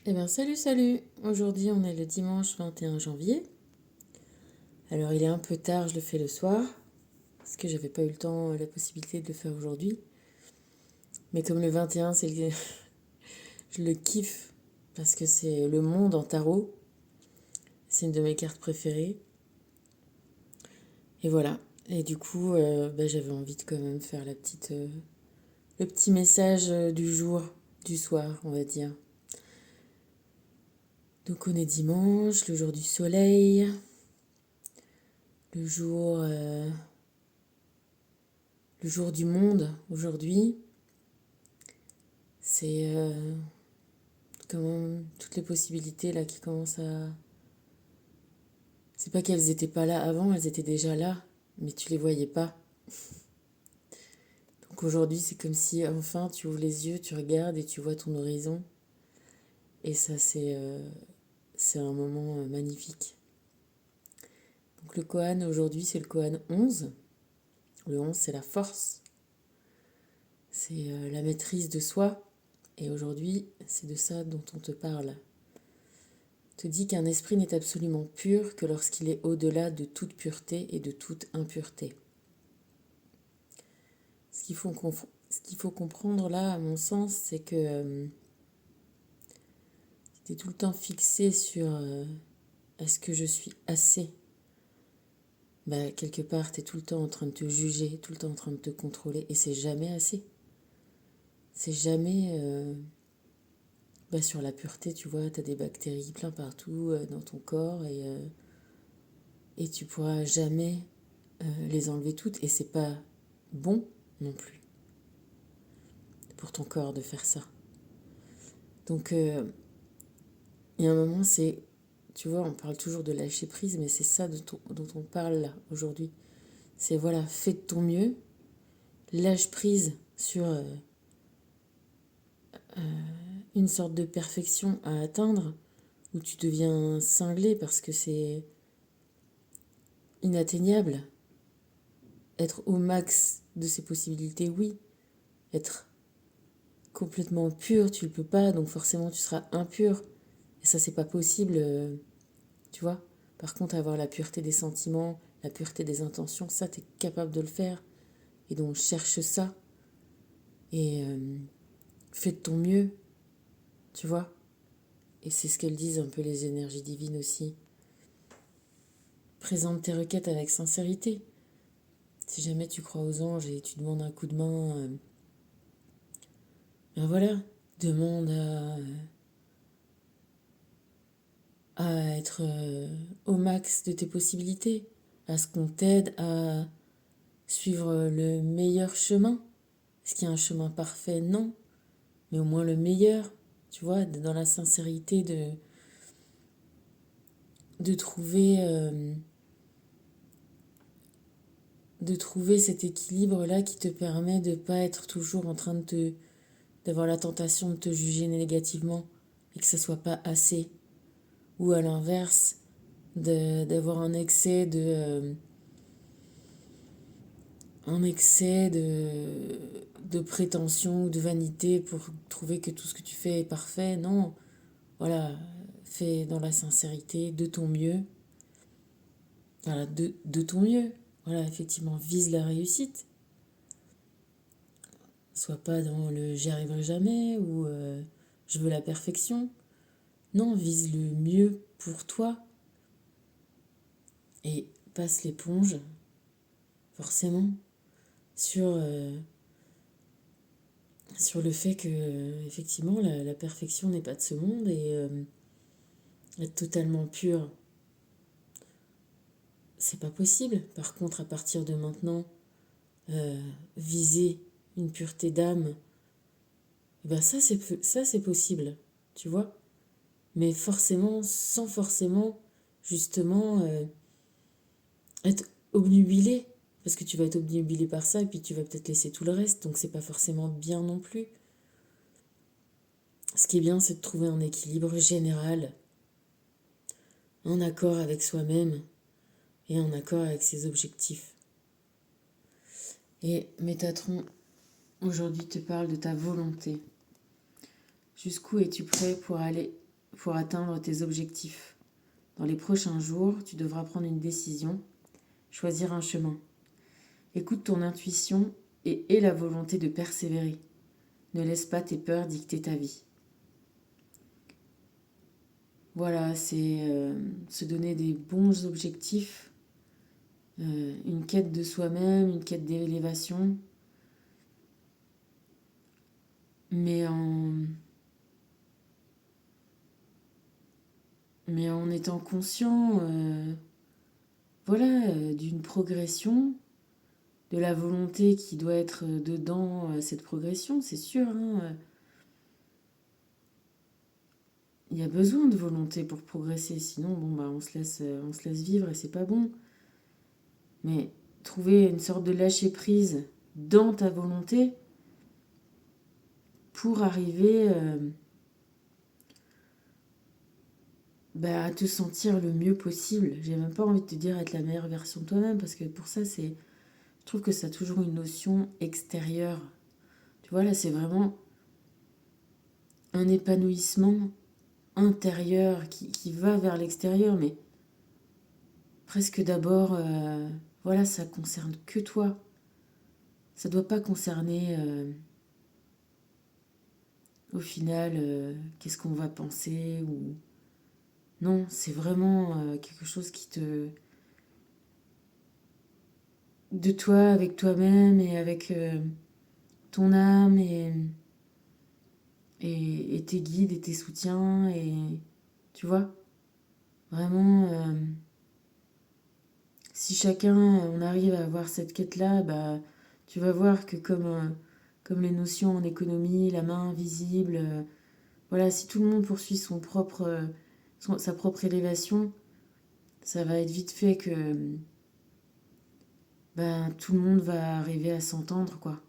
Eh bien, salut, salut! Aujourd'hui, on est le dimanche 21 janvier. Alors, il est un peu tard, je le fais le soir, parce que j'avais pas eu le temps, la possibilité de le faire aujourd'hui. Mais comme le 21, je le kiffe, parce que c'est le monde en tarot. C'est une de mes cartes préférées. Et voilà. Et du coup, j'avais envie de quand même faire le petit message du jour, du soir, on va dire. Donc, on est dimanche, le jour du soleil, le jour... Le jour du monde, aujourd'hui, c'est quand même toutes les possibilités là qui commencent à... C'est pas qu'elles étaient pas là avant, elles étaient déjà là, mais tu les voyais pas. Donc aujourd'hui, c'est comme si enfin tu ouvres les yeux, tu regardes et tu vois ton horizon. Et ça, c'est un moment magnifique. Donc le Koan aujourd'hui, c'est le Koan 11. Le 11, c'est la force, c'est la maîtrise de soi. Et aujourd'hui, c'est de ça dont on te parle. Te dit qu'un esprit n'est absolument pur que lorsqu'il est au-delà de toute pureté et de toute impureté. Ce qu'il faut comprendre là, à mon sens, c'est que si tu es tout le temps fixé sur est-ce que je suis assez, quelque part, tu es tout le temps en train de te juger, tout le temps en train de te contrôler, et c'est jamais assez. C'est jamais... sur la pureté, tu vois, tu as des bactéries plein partout dans ton corps et tu pourras jamais les enlever toutes, et c'est pas bon non plus pour ton corps de faire ça. Donc, il y a un moment, tu vois, on parle toujours de lâcher prise, mais c'est ça dont on parle là, aujourd'hui. C'est voilà, fais de ton mieux, lâche prise sur une sorte de perfection à atteindre, où tu deviens cinglé parce que c'est inatteignable. Être au max de ses possibilités, oui. Être complètement pur, tu le peux pas, donc forcément tu seras impur. Et ça, c'est pas possible, tu vois. Par contre, avoir la pureté des sentiments, la pureté des intentions, ça, tu es capable de le faire. Et donc, cherche ça et fais de ton mieux, tu vois. Et c'est ce qu'elles disent un peu les énergies divines aussi. Présente tes requêtes avec sincérité. Si jamais tu crois aux anges et tu demandes un coup de main, voilà, demande à être au max de tes possibilités, à ce qu'on t'aide à suivre le meilleur chemin. Est-ce qu'il y a un chemin parfait? Non, mais au moins le meilleur, tu vois, dans la sincérité de trouver, de trouver cet équilibre-là qui te permet de ne pas être toujours en train d'avoir la tentation de te juger négativement et que ça soit pas assez. Ou à l'inverse, d'avoir un excès de prétention ou de vanité pour trouver que tout ce que tu fais est parfait. Non, voilà, fais dans la sincérité, de ton mieux. Voilà, de ton mieux. Voilà, effectivement, vise la réussite. Sois pas dans le j'y arriverai jamais ou je veux la perfection. Non, vise le mieux pour toi et passe l'éponge, forcément, sur, sur le fait que, effectivement, la perfection n'est pas de ce monde et être totalement pur, c'est pas possible. Par contre, à partir de maintenant, viser une pureté d'âme, ça c'est possible, tu vois. Mais forcément, sans forcément, justement, être obnubilé. Parce que tu vas être obnubilé par ça et puis tu vas peut-être laisser tout le reste. Donc c'est pas forcément bien non plus. Ce qui est bien, c'est de trouver un équilibre général, en accord avec soi-même et en accord avec ses objectifs. Et Métatron, aujourd'hui, te parle de ta volonté. Jusqu'où es-tu prêt pour aller pour atteindre tes objectifs. Dans les prochains jours, tu devras prendre une décision, choisir un chemin. Écoute ton intuition et aie la volonté de persévérer. Ne laisse pas tes peurs dicter ta vie. Voilà, c'est se donner des bons objectifs, une quête de soi-même, une quête d'élévation, mais en étant conscient voilà, d'une progression, de la volonté qui doit être dedans cette progression, c'est sûr. Hein, il y a besoin de volonté pour progresser, sinon bon bah on se laisse vivre et c'est pas bon. Mais trouver une sorte de lâcher prise dans ta volonté pour arriver à te sentir le mieux possible. J'ai même pas envie de te dire être la meilleure version de toi-même parce que pour ça je trouve que ça a toujours une notion extérieure. Tu vois là c'est vraiment un épanouissement intérieur qui va vers l'extérieur, mais presque d'abord, voilà, ça concerne que toi. Ça doit pas concerner, au final, qu'est-ce qu'on va penser ou... Non, c'est vraiment quelque chose qui te... de toi, avec toi-même et avec ton âme et tes guides et tes soutiens et... Tu vois, vraiment... si chacun, on arrive à avoir cette quête-là, bah, tu vas voir que comme les notions en économie, la main invisible, voilà, si tout le monde poursuit sa propre élévation, ça va être vite fait que ben, tout le monde va arriver à s'entendre, quoi.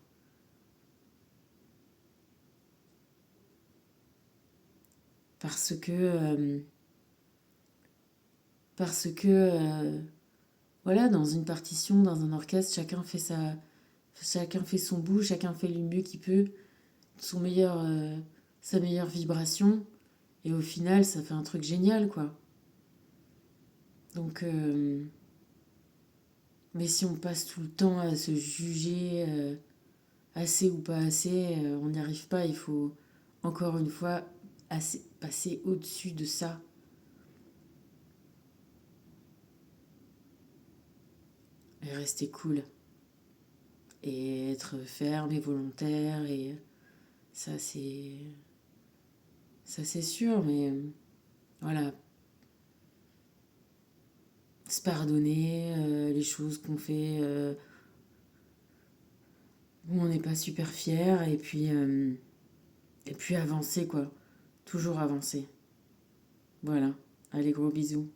Parce que, parce que voilà, dans une partition, dans un orchestre, chacun fait son bout, chacun fait le mieux qu'il peut, son meilleur, sa meilleure vibration. Et au final, ça fait un truc génial, quoi. Donc, mais si on passe tout le temps à se juger assez ou pas assez, on n'y arrive pas. Il faut, encore une fois, passer au-dessus de ça. Et rester cool. Et être ferme et volontaire. Et ça, c'est... Ça, c'est sûr, mais voilà. Se pardonner les choses qu'on fait où on n'est pas super fier. Et puis avancer, quoi. Toujours avancer. Voilà. Allez, gros bisous.